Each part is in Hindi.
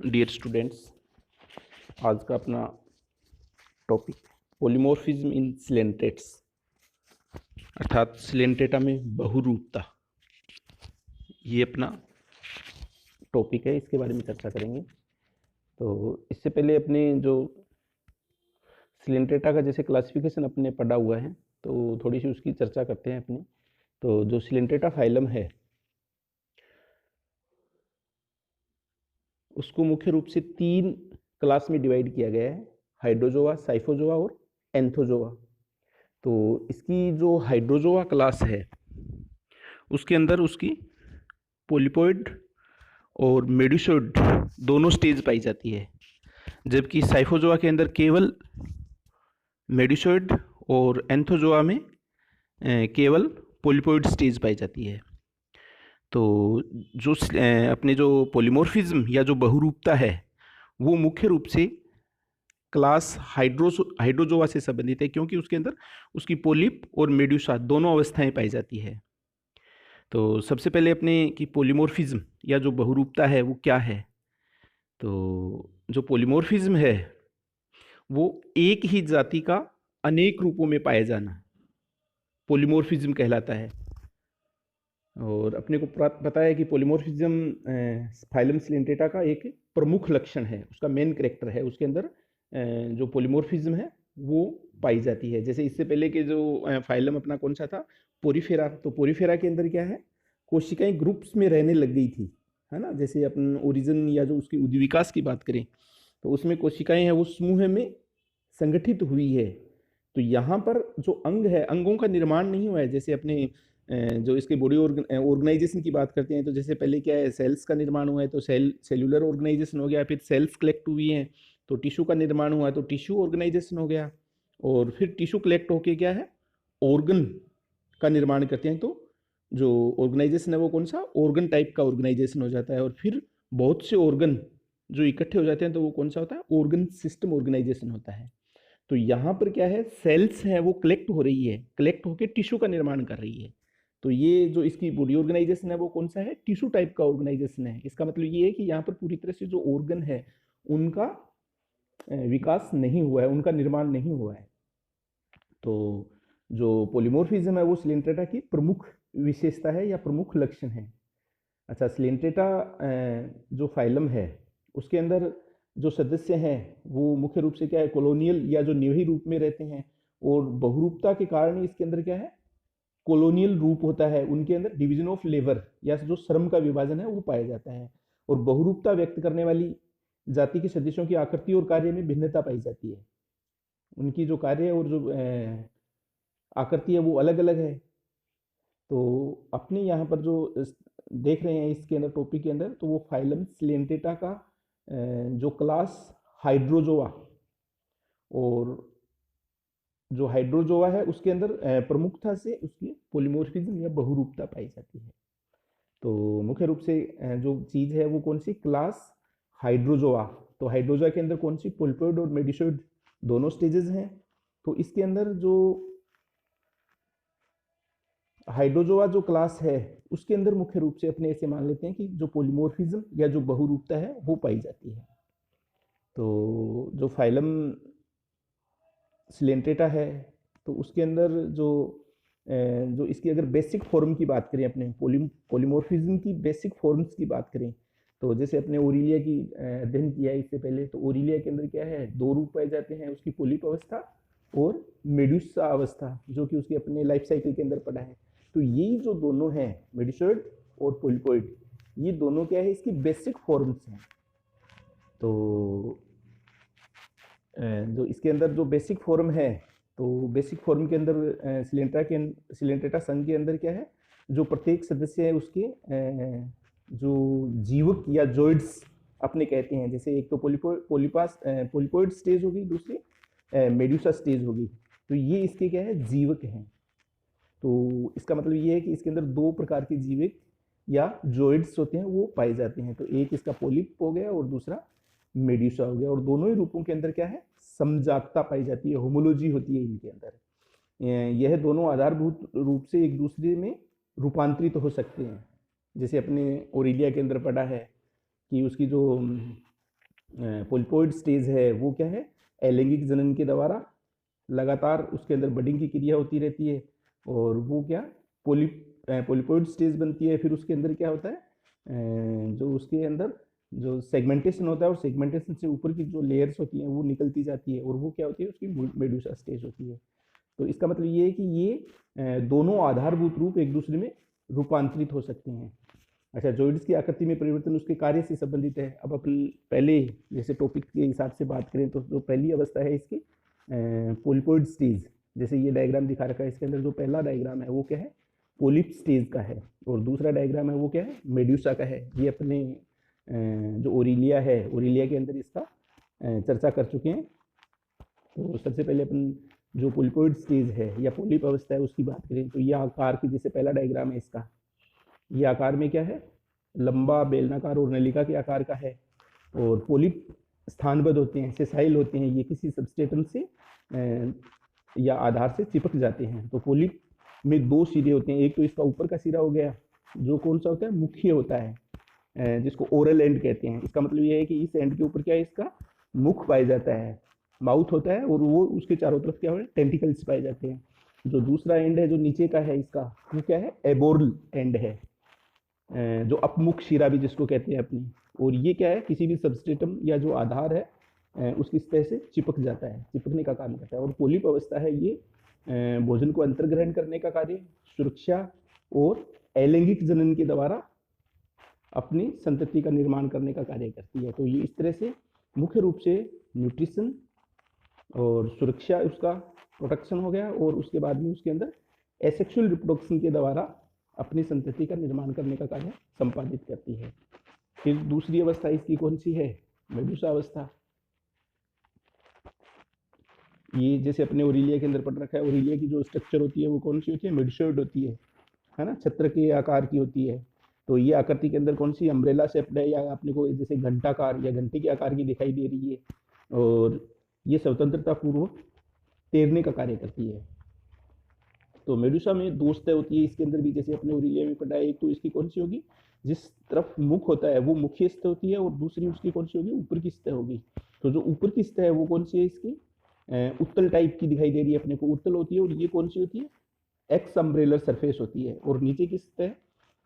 डियर स्टूडेंट्स, आज का अपना टॉपिक पॉलीमॉर्फिज्म इन सिलेंट्रेट्स अर्थात सिलेंट्रेटा में बहुरूपता, ये अपना टॉपिक है। इसके बारे में चर्चा करेंगे। तो इससे पहले अपने जो सिलेंट्रेटा का जैसे क्लासिफिकेशन अपने पढ़ा हुआ है, तो थोड़ी सी उसकी चर्चा करते हैं अपने। तो जो सिलेंट्रेटा फाइलम है उसको मुख्य रूप से 3 क्लास में डिवाइड किया गया है: हाइड्रोजोआ, साइफोजोआ और एंथोजोआ। तो इसकी जो हाइड्रोजोआ क्लास है उसके अंदर उसकी पोलिपोइड और मेडुसोइड दोनों स्टेज पाई जाती है, जबकि साइफोजोआ के अंदर केवल मेडुसोइड और एंथोजोआ में केवल पोलिपोइड स्टेज पाई जाती है। तो जो अपने जो पॉलीमॉर्फिज्म या जो बहुरूपता है वो मुख्य रूप से क्लास हाइड्रोजोआ से संबंधित है, क्योंकि उसके अंदर उसकी पोलिप और मेड्यूसा दोनों अवस्थाएं पाई जाती है। तो सबसे पहले अपने की पॉलीमॉर्फिज्म या जो बहुरूपता है वो क्या है। तो जो पॉलीमॉर्फिज्म है वो एक ही जाति का अनेक रूपों में पाया जाना पॉलीमॉर्फिज्म कहलाता है। और अपने को पता है कि पॉलीमॉर्फिज्म फाइलम सिलेंट्रेटा का एक प्रमुख लक्षण है, उसका मेन कैरेक्टर है। उसके अंदर जो पॉलीमॉर्फिज्म है वो पाई जाती है। जैसे इससे पहले के जो फाइलम अपना कौन सा था, पोरीफेरा। तो पोरीफेरा के अंदर क्या है, कोशिकाएं ग्रुप्स में रहने लग गई थी, है ना। जैसे अपन ओरिजिन या जो उसकी उद्विकास की बात करें तो उसमें कोशिकाएं हैं वो समूह में संगठित हुई है। तो यहाँ पर जो अंग है, अंगों का निर्माण नहीं हुआ है। जैसे अपने जो इसके बॉडी ऑर्गेनाइजेशन की बात करते हैं तो जैसे पहले क्या है, सेल्स का निर्माण हुआ है तो सेल्यूलर ऑर्गेनाइजेशन हो गया, फिर सेल्स कलेक्ट हुई हैं तो टिश्यू का निर्माण हुआ है तो टिश्यू ऑर्गेनाइजेशन हो गया, और फिर टिश्यू कलेक्ट होके क्या है, ऑर्गन का निर्माण करते हैं। तो जो ऑर्गेनाइजेशन है वो कौन सा, ऑर्गन टाइप का ऑर्गेनाइजेशन हो जाता है। और फिर बहुत से ऑर्गन जो इकट्ठे हो जाते हैं तो वो कौन सा होता है, ऑर्गन सिस्टम ऑर्गेनाइजेशन होता है। तो यहाँ पर क्या है, सेल्स है वो कलेक्ट हो रही है, कलेक्ट होकर टिश्यू का निर्माण कर रही है। तो ये जो इसकी बॉडी ऑर्गेनाइजेशन है वो कौन सा है, टिश्यू टाइप का ऑर्गेनाइजेशन है। इसका मतलब ये है कि यहाँ पर पूरी तरह से जो ऑर्गन है उनका विकास नहीं हुआ है, उनका निर्माण नहीं हुआ है। तो जो पॉलीमॉर्फिज्म है वो सिलेंट्रेटा की प्रमुख विशेषता है या प्रमुख लक्षण है। अच्छा, सिलेंट्रेटा जो फाइलम है उसके अंदर जो सदस्य हैं वो मुख्य रूप से क्या है, कॉलोनियल या जो निवही रूप में रहते हैं। और बहुरूपता के कारण इसके अंदर क्या है, कॉलोनियल रूप होता है। उनके अंदर डिवीजन ऑफ लेबर या जो श्रम का विभाजन है वो पाया जाता है। और बहुरूपता व्यक्त करने वाली जाति के सदस्यों की आकृति और कार्य में भिन्नता पाई जाती है। उनकी जो कार्य और जो आकृति है वो अलग अलग है। तो अपने यहाँ पर जो देख रहे हैं इसके अंदर टॉपिक के अंदर, तो वो फाइलम सिलेंट्रेटा का जो क्लास हाइड्रोजोआ, और जो हाइड्रोजोआ है उसके अंदर प्रमुखता से उसकी पॉलीमॉर्फिज्म या बहुरूपता पाई जाती है। तो मुख्य रूप से जो चीज़ है वो कौन सी, क्लास हाइड्रोजोआ। तो हाइड्रोजोआ के अंदर कौन सी, पोलिपोइड और मेडिसोइड दोनों स्टेजेस हैं। तो इसके अंदर जो हाइड्रोजोआ जो क्लास है उसके अंदर मुख्य रूप से अपने ऐसे मान लेते हैं कि जो पॉलीमॉर्फिज्म या जो बहुरूपता है वो पाई जाती है। तो जो फाइलम सिलेंट्रेटा है तो उसके अंदर जो इसकी अगर बेसिक फॉर्म की बात करें, अपने पॉलीमॉर्फिज्म की बेसिक फॉर्म्स की बात करें, तो जैसे अपने ओरिलिया की अध्ययन किया है इससे पहले, तो ओरिलिया के अंदर क्या है, 2 रूप पाए जाते हैं, उसकी पोलिप अवस्था और मेडुसा अवस्था, जो कि उसकी अपने लाइफ साइकिल के अंदर पड़ा है। तो ये जो दोनों हैं, मेडिसोइड और पोलिपोइड, ये दोनों क्या है, इसकी बेसिक फॉर्म्स हैं। तो जो इसके अंदर जो बेसिक फॉर्म है, तो बेसिक फॉर्म के अंदर सिलेंट्रेटा संघ के अंदर क्या है, जो प्रत्येक सदस्य है उसके जो जीवक या जॉइड्स अपने कहते हैं। जैसे एक तो पोलिपोइड स्टेज होगी, दूसरी मेड्यूसा स्टेज होगी। तो ये इसके क्या है, जीवक हैं। तो इसका मतलब ये है कि इसके अंदर 2 प्रकार के जीवक या जॉइड्स होते हैं वो पाए जाते हैं। तो एक इसका पोलिप हो गया और दूसरा मेड्यूसा हो गया। और दोनों ही रूपों के अंदर क्या है, समजातता पाई जाती है, होमोलॉजी होती है इनके अंदर। यह दोनों आधारभूत रूप से एक दूसरे में रूपांतरित तो हो सकते हैं। जैसे अपने ओरिलिया के अंदर पढ़ा है कि उसकी जो पोलिपोइड स्टेज है वो क्या है, अलैंगिक जनन के द्वारा लगातार उसके अंदर बडिंग की क्रिया होती रहती है, और वो क्या पोलिपोइड स्टेज बनती है। फिर उसके अंदर क्या होता है, जो उसके अंदर जो सेगमेंटेशन होता है, और सेगमेंटेशन से ऊपर की जो लेयर्स होती हैं वो निकलती जाती है, और वो क्या होती है, उसकी मेडुसा स्टेज होती है। तो इसका मतलब ये है कि ये दोनों आधारभूत रूप एक दूसरे में रूपांतरित हो सकते हैं। अच्छा, जॉइड्स की आकृति में परिवर्तन उसके कार्य से संबंधित है। अब अपन पहले जैसे टॉपिक के हिसाब से बात करें तो जो पहली अवस्था है इसकी पोलिपोइड स्टेज, जैसे ये डायग्राम दिखा रखा है, इसके अंदर जो पहला डायग्राम है वो क्या है, पोलिप स्टेज का है, और दूसरा डायग्राम है वो क्या है, मेड्यूसा का है। ये अपने जो ओरिलिया है, ओरिलिया के अंदर इसका चर्चा कर चुके हैं। तो सबसे पहले अपन जो पोलिपोइड स्टेज है या पोलिप अवस्था है उसकी बात करें तो ये आकार की, जैसे पहला डायग्राम है इसका, ये आकार में क्या है, लंबा बेलनाकार और नलिका के आकार का है। और पोलिप स्थानबद्ध होते हैं, सेसाइल होते हैं, ये किसी सबस्ट्रेटम से या आधार से चिपक जाते हैं। तो पोलिप में दो सिरे होते हैं, एक तो इसका ऊपर का सिरा हो गया जो कौन सा होता है, मुख्य होता है, जिसको ओरल एंड कहते हैं। इसका मतलब ये है कि इस एंड के ऊपर क्या है, इसका मुख पाया जाता है, माउथ होता है, और वो उसके चारों तरफ क्या हो टेंटिकल्स पाए जाते हैं। जो दूसरा एंड है जो नीचे का है इसका, वो क्या है, एबोरल एंड है, जो अपमुख शिरा भी जिसको कहते हैं अपनी। और ये क्या है, किसी भी सबस्ट्रेटम या जो आधार है उसकी सतह से चिपक जाता है, चिपकने का काम करता है। और पोलिप अवस्था है ये भोजन को अंतर्ग्रहण करने का कार्य, सुरक्षा और अलैंगिक जनन के द्वारा अपनी संतति का निर्माण करने का कार्य करती है। तो ये इस तरह से मुख्य रूप से न्यूट्रिशन और सुरक्षा, उसका प्रोटेक्शन हो गया, और उसके बाद में उसके अंदर एसेक्सुअल रिप्रोडक्शन के द्वारा अपनी संतति का निर्माण करने का कार्य संपादित करती है। फिर दूसरी अवस्था इसकी कौन सी है, मेडुसा अवस्था। ये जैसे अपने ओरिलिया के अंदर पढ़ रखा है, ओरिलिया की जो स्ट्रक्चर होती है वो कौन सी होती है, मेडुसॉइड होती है ना, छत्र के आकार की होती है। तो ये आकृति के अंदर कौन सी, अम्ब्रेला शेप्ड है, या अपने को जैसे घंटाकार या घंटे के आकार की दिखाई दे रही है, और ये स्वतंत्रता पूर्व तैरने का कार्य करती है। तो मेडुसा में दो सतह होती है इसके अंदर भी, जैसे अपने ओरिलिया में पढ़ा है। एक तो इसकी कौन सी होगी, जिस तरफ मुख होता है वो मुख्य सतह होती है, और दूसरी उसकी कौन सी होगी, ऊपर की सतह होगी। तो जो ऊपर की सतह है वो कौन सी है इसकी, उत्तल टाइप की दिखाई दे रही है अपने को, उत्तल होती है। और ये कौन सी होती है, एक्स अम्ब्रेलर सरफेस होती है। और नीचे की सतह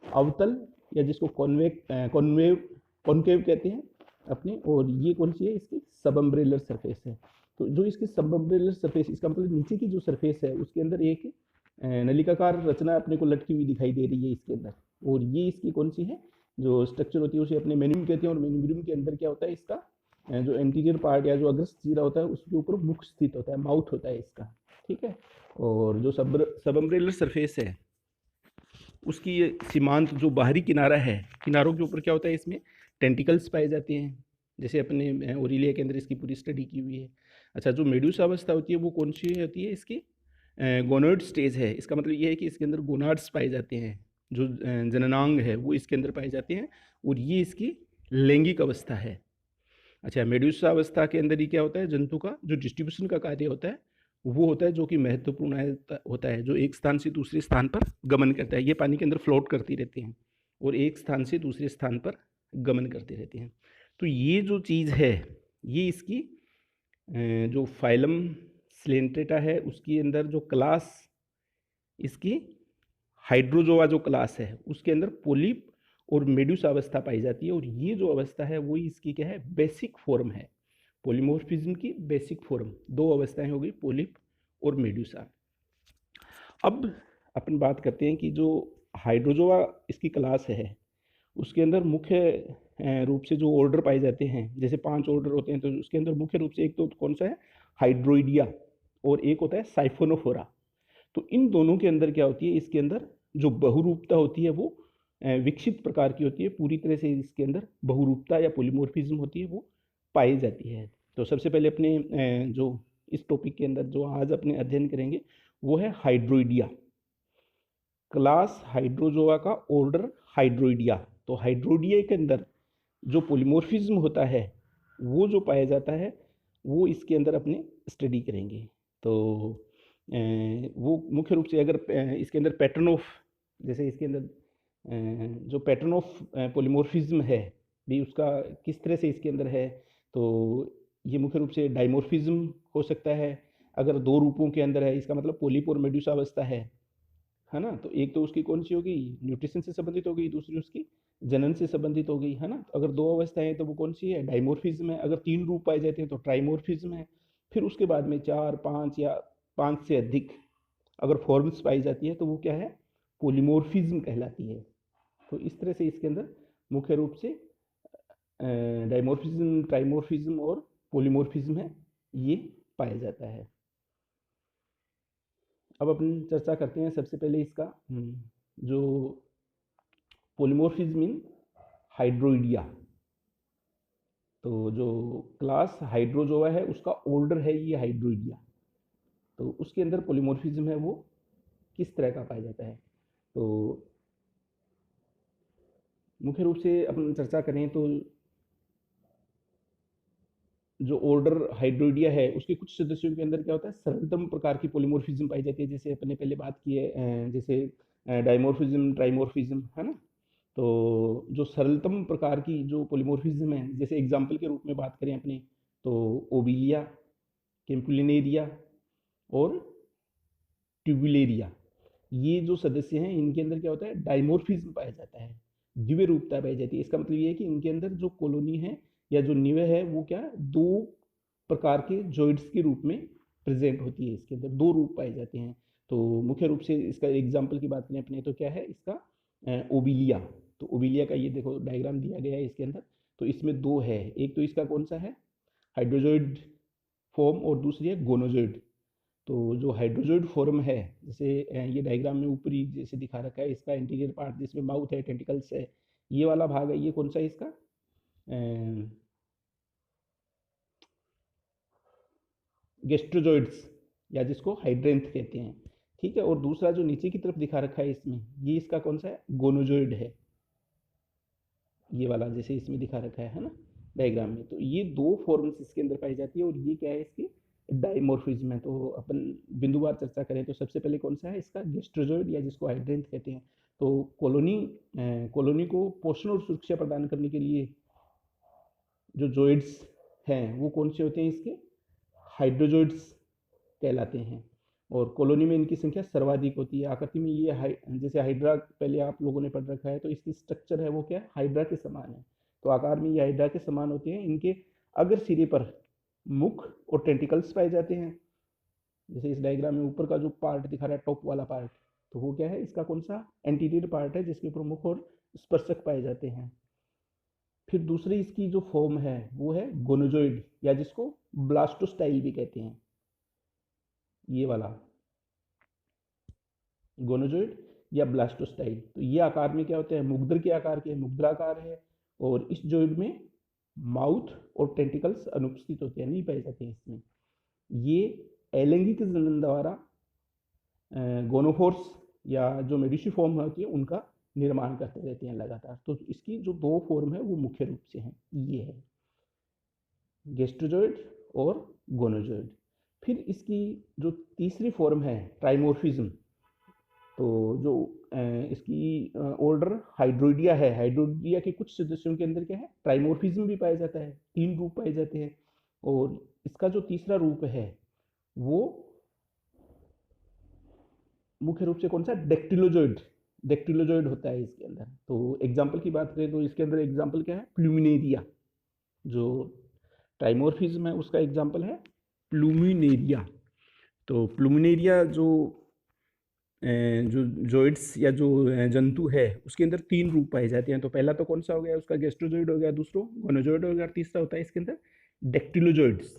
अवतल, या जिसको कॉन्केव कहते हैं अपने, और ये कौन सी है, इसकी सब अम्ब्रेलर सरफेस है। तो जो इसकी सब अम्ब्रेलर सरफेस, इसका मतलब नीचे की जो सरफेस है उसके अंदर एक नलिकाकार रचना अपने को लटकी हुई दिखाई दे रही है इसके अंदर। और ये इसकी कौन सी है, जो स्ट्रक्चर होती है उसे अपने मेनिम कहते हैं। और मेनिम के अंदर क्या होता है, इसका जो एंटीरियर पार्ट या जो अग्रस्त सिरा होता है उसके ऊपर मुख स्थित होता है, माउथ होता है इसका, ठीक है। और जो सब अम्ब्रेलर सरफेस है उसकी ये सीमांत जो बाहरी किनारा है, किनारों के ऊपर क्या होता है, इसमें टेंटिकल्स पाए जाते हैं, जैसे अपने ओरिलिया के अंदर इसकी पूरी स्टडी की हुई है। अच्छा, जो मेडुसा अवस्था होती है वो कौन सी होती है, इसकी गोनाड स्टेज है। इसका मतलब ये है कि इसके अंदर गोनाड्स पाए जाते हैं, जो जननांग है वो इसके अंदर पाए जाते हैं, और ये इसकी लैंगिक अवस्था है। अच्छा, मेडुसा अवस्था के अंदर ही क्या होता है, जंतु का जो डिस्ट्रीब्यूशन का कार्य होता है वो होता है, जो कि महत्वपूर्ण होता है, जो एक स्थान से दूसरे स्थान पर गमन करता है। ये पानी के अंदर फ्लोट करती रहती हैं और एक स्थान से दूसरे स्थान पर गमन करती रहती हैं। तो ये जो चीज़ है, ये इसकी जो फाइलम स्लेंट्रेटा है उसके अंदर जो क्लास, इसकी हाइड्रोजोआ जो क्लास है उसके अंदर पोलिप और मेडुसा अवस्था पाई जाती है। और ये जो अवस्था है वही इसकी क्या है, बेसिक फॉर्म है, पोलीमॉर्फिज्म की बेसिक फॉर्म। दो अवस्थाएं हो गई, पोलिप और मेडुसा। अब अपन बात करते हैं कि जो हाइड्रोजोआ इसकी क्लास है उसके अंदर मुख्य रूप से जो ऑर्डर पाए जाते हैं, जैसे 5 ऑर्डर होते हैं, तो उसके अंदर मुख्य रूप से एक तो कौन सा है, हाइड्रोइडिया, और एक होता है साइफोनोफोरा। तो इन दोनों के अंदर क्या होती है, इसके अंदर जो बहुरूपता होती है वो विकसित प्रकार की होती है, पूरी तरह से इसके अंदर बहुरूपता या पोलीमॉर्फिज्म होती है वो पाई जाती है। तो सबसे पहले अपने जो इस टॉपिक के अंदर जो आज अपने अध्ययन करेंगे वो है हाइड्रोइडिया, क्लास हाइड्रोजोआ का ऑर्डर हाइड्रोइडिया। तो हाइड्रोइडिया के अंदर जो पोलीमॉर्फिज्म होता है वो जो पाया जाता है वो इसके अंदर अपने स्टडी करेंगे। तो वो मुख्य रूप से अगर इसके अंदर पैटर्न ऑफ, जैसे इसके अंदर जो पैटर्न ऑफ पोलीमॉर्फिज्म है भी उसका किस तरह से इसके अंदर है, तो ये मुख्य रूप से डाइमोर्फिज्म हो सकता है अगर दो रूपों के अंदर है, इसका मतलब पोलिप और मेडुसा अवस्था है ना। तो एक तो उसकी कौन सी होगी, न्यूट्रिशन से संबंधित हो गई, दूसरी उसकी जनन से संबंधित हो गई, है ना। तो अगर दो अवस्थाएं हैं तो वो कौन सी है, डाइमोर्फिज्म है। अगर तीन रूप पाए जाते हैं तो ट्राइमोर्फिज्म है। फिर उसके बाद में चार, पाँच या पाँच से अधिक अगर फॉर्म्स पाई जाती है तो वो क्या है, पोलिमोर्फिज्म कहलाती है। तो इस तरह से इसके अंदर मुख्य रूप से डाइमोर्फिज्म, ट्राइमोर्फिज्म और पोलिमोर्फिज्म है, ये पाया जाता है। अब अपन चर्चा करते हैं सबसे पहले इसका जो पोलिमोर्फिज्म इन हाइड्रोइडिया। तो जो क्लास हाइड्रोजोआ है उसका ऑर्डर है ये हाइड्रोइडिया। तो उसके अंदर पोलिमोर्फिज्म है वो किस तरह का पाया जाता है। तो मुख्य रूप से अपन चर्चा करें तो जो ऑर्डर हाइड्रोइडिया है उसके कुछ सदस्यों के अंदर क्या होता है, सरलतम प्रकार की पोलिमोर्फिज्म पाई जाती है। जैसे अपने पहले बात की है, जैसे डाइमोर्फिज्म, ट्राइमोर्फिज्म, है ना। तो जो सरलतम प्रकार की जो पोलिमोर्फिज्म है, जैसे एग्जाम्पल के रूप में बात करें अपने, तो ओबिलिया, कैम्पुलिनेरिया और ट्यूबुलेरिया, ये जो सदस्य हैं इनके अंदर क्या होता है, डाइमोर्फिज्म पाया जाता है, द्वितीय रूपता पाई जाती है। इसका मतलब ये है कि इनके अंदर जो कॉलोनी है या जो निवे है वो क्या, दो प्रकार के जॉइंट्स के रूप में प्रेजेंट होती है। इसके अंदर दो रूप पाए जाते हैं। तो मुख्य रूप से इसका एग्जाम्पल की बात करें अपने तो क्या है इसका, ओबिलिया। तो ओबिलिया का ये देखो डायग्राम दिया गया है इसके अंदर। तो इसमें दो है, एक तो इसका कौन सा है, हाइड्रोजोइड फॉर्म, और दूसरी है गोनोजोइड। तो जो हाइड्रोजोइड फॉर्म है, जैसे ये डायग्राम में ऊपरी जैसे दिखा रखा है, इसका इंटीरियर पार्ट जिसमें माउथ है, टेंटिकल्स है, ये वाला भाग है, ये कौन सा है इसका, गेस्ट्रोजोइड्स, या जिसको हाइड्रेंथ कहते हैं, ठीक है। और दूसरा जो नीचे की तरफ दिखा रखा है इसमें, ये इसका कौन सा है, गोनोजोइड है, ये वाला जैसे इसमें दिखा रखा है ना डायग्राम में। तो ये दो फॉर्म्स इसके अंदर पाई जाती है, और ये क्या है इसकी डाइमोर्फिज्म है। तो अपन बिंदुवार चर्चा करें तो सबसे पहले कौन सा है इसका, गेस्ट्रोजोइड, या जिसको हाइड्रेंथ कहते हैं। तो कॉलोनी को पोषण और सुरक्षा प्रदान करने के लिए जो जॉइड्स हैं वो कौन से होते हैं इसके, हाइड्रोजोइड्स कहलाते हैं। और कॉलोनी में इनकी संख्या सर्वाधिक होती है। आकृति में ये जैसे हाइड्रा पहले आप लोगों ने पढ़ रखा है, तो इसकी स्ट्रक्चर है वो क्या है, हाइड्रा के समान है। तो आकार में ये हाइड्रा के समान होते हैं। इनके अगर सिरे पर मुख और टेंटिकल्स पाए जाते हैं, जैसे इस डायग्राम में ऊपर का जो पार्ट दिखा रहा है, टॉप वाला पार्ट, तो वो क्या है इसका कौन सा, एंटीरियर पार्ट है, जिसके ऊपर मुख और स्पर्शक पाए जाते हैं। फिर दूसरी इसकी जो फॉर्म है वो है गोनोजोइड, या जिसको ब्लास्टोस्टाइल भी कहते हैं, ये वाला गोनोजोइड या ब्लास्टोस्टाइल। तो ये आकार में क्या होते हैं, मुग्धर के आकार के, मुग्धराकार है। और इस जॉइड में माउथ और टेंटिकल्स अनुपस्थित होते हैं, नहीं पाए जाते हैं इसमें। ये अलैंगिक जनन द्वारा गोनोफोर्स या जो मेडिसिफॉर्म होती है उनका निर्माण करते रहते हैं लगातार। तो इसकी जो दो फॉर्म है वो मुख्य रूप से हैं, ये है गेस्ट्रोजोइड और गोनोजोइड। फिर इसकी जो तीसरी फॉर्म है ट्राइमोर्फिज्म, तो जो इसकी ऑर्डर हाइड्रोइडिया है, हाइड्रोइडिया के कुछ सदस्यों के अंदर क्या है, ट्राइमोर्फिज्म भी पाया जाता है, तीन रूप पाए जाते हैं। और इसका जो तीसरा रूप है वो मुख्य रूप से कौन सा, डेक्टिलोजोइड होता है इसके अंदर। तो एग्जाम्पल की बात करें तो इसके अंदर एग्जाम्पल क्या है, प्लूमिनेरिया। जो ट्राइमोर्फिज्म है उसका एग्जाम्पल है प्लूमिनेरिया। तो प्लूमिनेरिया जो जॉइड्स या जो जंतु है उसके अंदर तीन रूप पाए जाते हैं। तो पहला तो कौन सा हो गया उसका, गेस्ट्रोजोइड हो गया, दूसरा गोनोजोइड हो गया, तीसरा होता है इसके अंदर डेक्टिलोजोइड्स।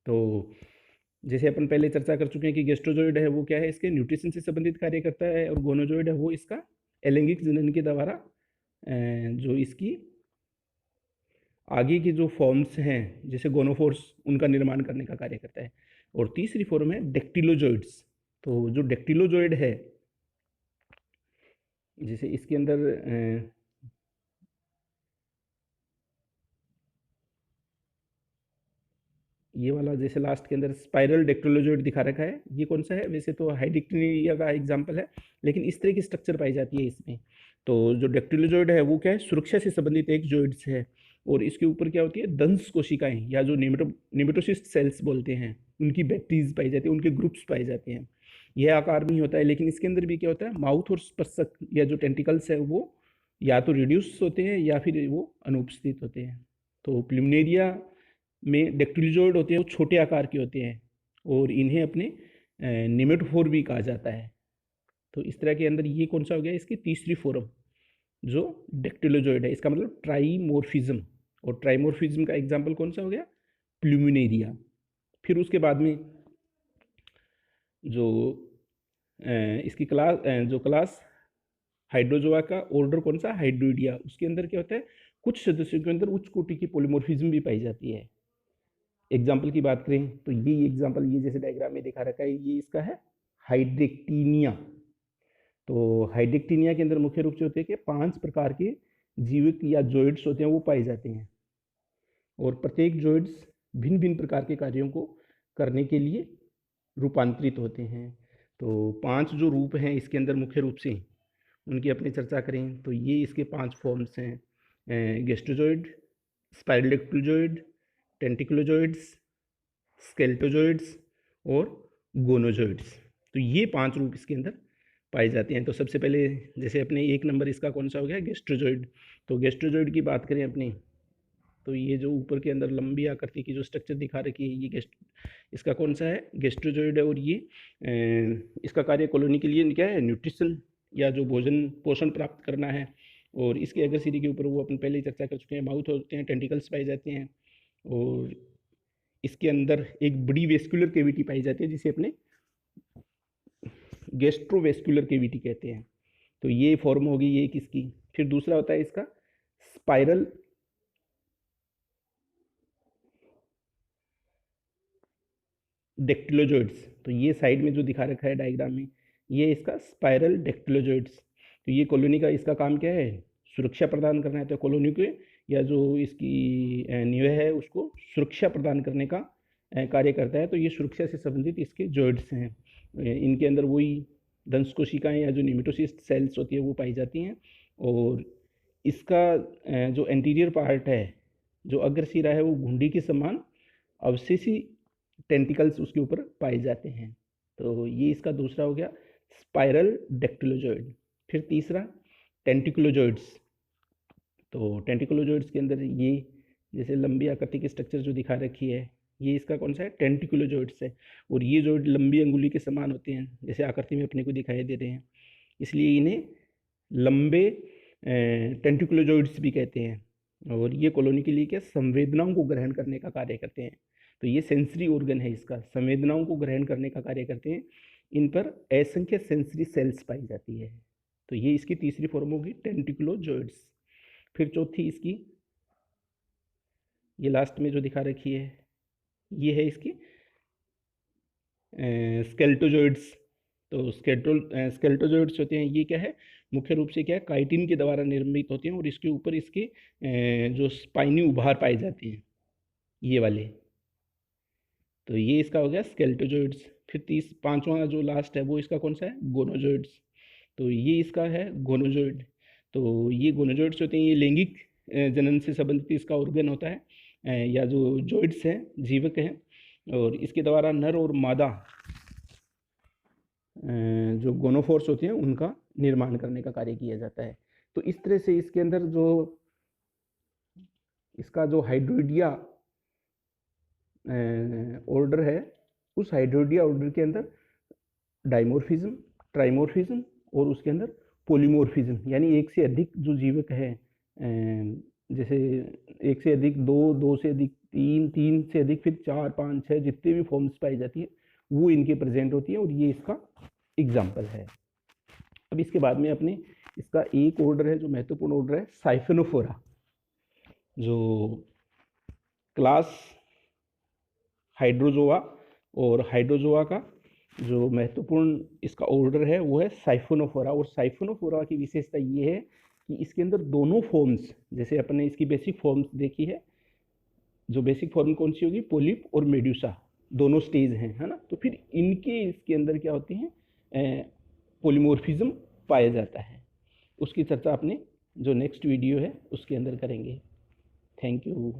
तो जैसे अपन पहले चर्चा कर चुके हैं कि गेस्ट्रोजोइड है वो क्या है, इसके न्यूट्रिशन से संबंधित कार्य करता है, और गोनोजोइड है वो इसका अलैंगिक जनन के द्वारा जो इसकी आगे की जो फॉर्म्स हैं जैसे गोनोफोर्स, उनका निर्माण करने का कार्य करता है। और तीसरी फॉर्म है डेक्टिलोजोइड्स। तो जो डेक्टिलोजोइड है, जैसे इसके अंदर ये वाला जैसे लास्ट के अंदर स्पाइरल डेक्टिलोजोइड दिखा रखा है, ये कौन सा है, वैसे तो हाइडिक्टिनिया का एग्जाम्पल है, लेकिन इस तरह की स्ट्रक्चर पाई जाती है इसमें। तो जो डेक्टिलोजोइड है वो क्या है, सुरक्षा से संबंधित एक जॉइड्स है। और इसके ऊपर क्या होती है, दंश कोशिकाएं या जो निमेटोसिस्ट सेल्स बोलते हैं, उनकी बैक्टीज पाई जाती है, उनके ग्रुप्स पाए जाते हैं। यह आकार में ही होता है, लेकिन इसके अंदर भी क्या होता है, माउथ और स्पर्शक या जो टेंटिकल्स है वो या तो रिड्यूस होते हैं या फिर वो अनुपस्थित होते हैं। तो प्लुमिनेरिया में डेक्टिलोजोइड होते हैं, वो छोटे आकार के होते हैं और इन्हें अपने निमेटोफोर भी कहा जाता है। तो इस तरह के अंदर ये कौन सा हो गया, इसकी तीसरी फॉर्म जो डेक्टिलोजोइड है, इसका मतलब ट्राइमोर्फिज्म। और ट्राइमोर्फिज्म का एग्जाम्पल कौन सा हो गया, प्लुमिनेरिया। फिर उसके बाद में जो इसकी क्लास जो क्लास हाइड्रोजोआ का ऑर्डर कौन सा, हाइड्रोइडिया, उसके अंदर क्या होता है, कुछ सदस्यों के अंदर उच्च कोटि की पॉलीमॉर्फिज्म भी पाई जाती है। एग्जाम्पल की बात करें तो ये एग्जाम्पल, ये जैसे डायग्राम में दिखा रखा है, ये इसका है हाइड्रेक्टिनिया। तो हाइड्रेक्टिनिया के अंदर मुख्य रूप से होते हैं कि 5 प्रकार के जीविक या जॉइड्स होते हैं, वो पाए जाते हैं और प्रत्येक जॉइड्स भिन्न भिन्न प्रकार के कार्यों को करने के लिए रूपांतरित होते हैं। तो 5 जो रूप हैं इसके अंदर मुख्य रूप से, उनकी अपनी चर्चा करें तो ये इसके 5 फॉर्म्स हैं, गैस्ट्रोजॉइड, स्पाइरल्डेक्टिलोजॉइड, टेंटिकुलोजॉइड्स, स्केल्टोजॉइड्स और गोनोजॉइड्स। तो ये 5 रूप इसके अंदर पाए जाते हैं। तो सबसे पहले जैसे अपने 1 नंबर इसका कौन सा हो गया, गैस्ट्रोजॉइड। तो गैस्ट्रोजॉइड की बात करें अपनी, तो ये जो ऊपर के अंदर लंबी आकृति की जो स्ट्रक्चर दिखा रखी है, ये इसका कौन सा है, गैस्ट्रोजॉइड है। और ये इसका कार्य कॉलोनी के लिए क्या है, न्यूट्रिशन या जो भोजन पोषण प्राप्त करना है। और इसके अगर सिरे के ऊपर वो अपन पहले ही चर्चा कर चुके हैं, माउथ होते हैं, टेंटिकल्स पाए जाते हैं और इसके अंदर एक बड़ी वेस्कुलर केविटी पाई जाती है जिसे अपने गैस्ट्रोवेस्कुलर केविटी कहते हैं। तो ये फॉर्म होगी ये किसकी। फिर दूसरा होता है इसका स्पाइरल डेक्टिलोजॉइड्स। तो ये साइड में जो दिखा रखा है डायग्राम में, ये इसका स्पाइरल डेक्टिलोजॉइड्स। तो ये कॉलोनी का इसका काम क्या है, सुरक्षा प्रदान करना है। तो कॉलोनी के या जो इसकी नींव है उसको सुरक्षा प्रदान करने का कार्य करता है। तो ये सुरक्षा से संबंधित इसके जॉइड्स हैं। इनके अंदर वही दंश कोशिकाएं या जो निमेटोसिस्ट सेल्स होती है वो पाई जाती हैं। और इसका जो एंटीरियर पार्ट है, जो अग्रशिरा है, वो घुंडी के समान अवशेषी टेंटिकल्स उसके ऊपर पाए जाते हैं। तो ये इसका दूसरा हो गया स्पाइरल डेक्टिलोजॉइड। फिर तीसरा टेंटिकुलोजॉइड्स। तो टेंटिकुलोजॉइड्स के अंदर ये जैसे लंबी आकृति की स्ट्रक्चर जो दिखा रखी है, ये इसका कौन सा है, टेंटिकुलोजॉइड्स है। और ये जॉइड लंबी अंगुली के समान होते हैं, जैसे आकृति में अपने को दिखाई दे रहे हैं, इसलिए इन्हें लंबे टेंटिकुलोजॉइड्स भी कहते हैं। और ये कॉलोनी के लिए क्या, संवेदनाओं को ग्रहण करने का कार्य करते हैं। तो ये सेंसरी ऑर्गन है इसका, संवेदनाओं को ग्रहण करने का कार्य करते हैं। इन पर असंख्य सेंसरी सेल्स पाई जाती है। तो ये इसकी तीसरी फॉर्म होगी टेंटिकुलोजॉइड्स। फिर चौथी इसकी, ये लास्ट में जो दिखा रखी है, ये है इसकी स्केल्टोजॉइड्स। तो स्केल्टोजॉइड्स होते हैं, ये क्या है, मुख्य रूप से क्या है, काइटिन के द्वारा निर्मित होते हैं और इसके ऊपर इसके जो स्पाइनी उभार पाए जाते हैं, ये वाले। तो ये इसका हो गया स्केल्टोजॉइड्स। फिर पांचवा जो लास्ट है वो इसका कौन सा है, गोनोजॉइड्स। तो ये इसका है गोनोजॉइड। तो ये गोनोजॉइड्स होते हैं, ये लैंगिक जनन से संबंधित इसका ऑर्गन होता है या जो जॉइड्स हैं, जीवक हैं, और इसके द्वारा नर और मादा जो गोनोफोर्स होते हैं उनका निर्माण करने का कार्य किया जाता है। तो इस तरह से इसके अंदर जो इसका जो हाइड्रोइडिया ऑर्डर है, उस हाइड्रोइडिया ऑर्डर के अंदर डाइमॉर्फिज्म, ट्राइमॉर्फिज्म और उसके अंदर पॉलीमॉर्फिज्म, यानी एक से अधिक जो जीवक है, जैसे एक से अधिक, दो से अधिक, तीन से अधिक, फिर 4, 5, 6 जितने भी फॉर्म्स पाई जाती है वो इनके प्रेजेंट होती है और ये इसका एग्जाम्पल है। अब इसके बाद में अपने इसका एक ऑर्डर है जो महत्वपूर्ण ऑर्डर है, साइफेनोफोरा। जो क्लास हाइड्रोजोआ और हाइड्रोजोआ का जो महत्वपूर्ण इसका ऑर्डर है वो है साइफोनोफोरा। और साइफोनोफोरा की विशेषता ये है कि इसके अंदर दोनों फॉर्म्स, जैसे अपन ने इसकी बेसिक फॉर्म्स देखी है, जो बेसिक फॉर्म कौन सी होगी, पोलिप और मेड्यूसा, दोनों स्टेज हैं, है ना। तो फिर इनके इसके अंदर क्या होती हैं, पॉलीमॉर्फिज्म पाया जाता है। उसकी चर्चा अपने जो नेक्स्ट वीडियो है उसके अंदर करेंगे। Thank you.